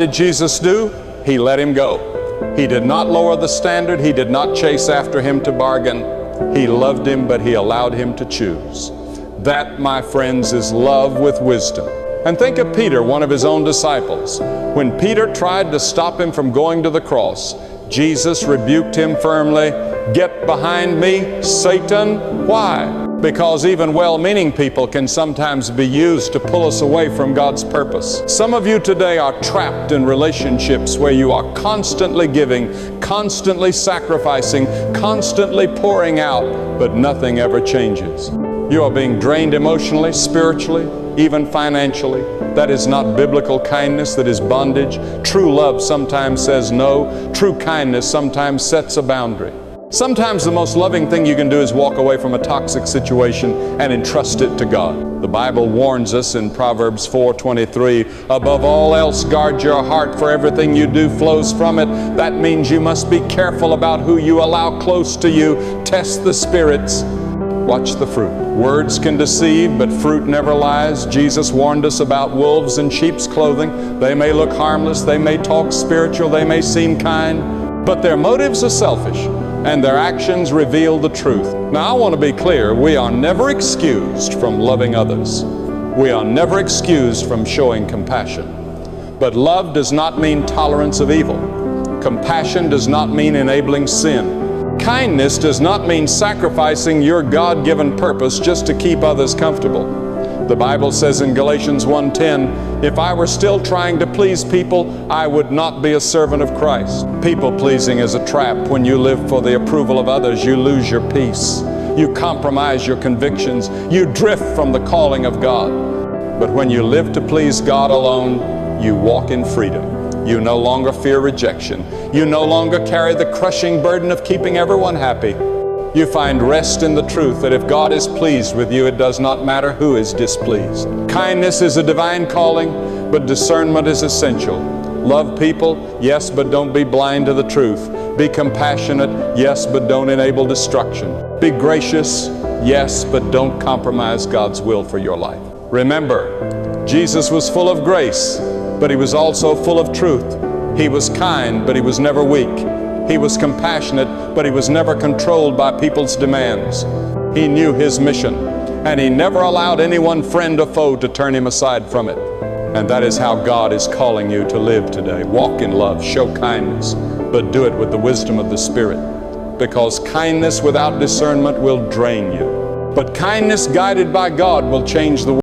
did Jesus do? He let him go. He did not lower the standard. He did not chase after him to bargain. He loved him, but he allowed him to choose. That, my friends, is love with wisdom. And think of Peter, one of his own disciples. When Peter tried to stop him from going to the cross, Jesus rebuked him firmly. Get behind me, Satan. Why? Because even well-meaning people can sometimes be used to pull us away from God's purpose. Some of you today are trapped in relationships where you are constantly giving, constantly sacrificing, constantly pouring out, but nothing ever changes. You are being drained emotionally, spiritually, even financially. That is not biblical kindness, that is bondage. True love sometimes says no. True kindness sometimes sets a boundary. Sometimes the most loving thing you can do is walk away from a toxic situation and entrust it to God. The Bible warns us in Proverbs 4:23, above all else guard your heart, for everything you do flows from it. That means you must be careful about who you allow close to you. Test the spirits. Watch the fruit. Words can deceive, but fruit never lies. Jesus warned us about wolves in sheep's clothing. They may look harmless, they may talk spiritual, they may seem kind, but their motives are selfish, and their actions reveal the truth. Now, I want to be clear, we are never excused from loving others. We are never excused from showing compassion. But love does not mean tolerance of evil. Compassion does not mean enabling sin. Kindness does not mean sacrificing your God-given purpose just to keep others comfortable. The Bible says in Galatians 1:10, if I were still trying to please people, I would not be a servant of Christ. People-pleasing is a trap. When you live for the approval of others, you lose your peace. You compromise your convictions. You drift from the calling of God. But when you live to please God alone, you walk in freedom. You no longer fear rejection. You no longer carry the crushing burden of keeping everyone happy. You find rest in the truth that if God is pleased with you, it does not matter who is displeased. Kindness is a divine calling, but discernment is essential. Love people, yes, but don't be blind to the truth. Be compassionate, yes, but don't enable destruction. Be gracious, yes, but don't compromise God's will for your life. Remember, Jesus was full of grace, but he was also full of truth. He was kind, but he was never weak. He was compassionate, but he was never controlled by people's demands. He knew his mission, and he never allowed any one friend or foe to turn him aside from it. And that is how God is calling you to live today. Walk in love, show kindness, but do it with the wisdom of the Spirit. Because kindness without discernment will drain you. But kindness guided by God will change the world.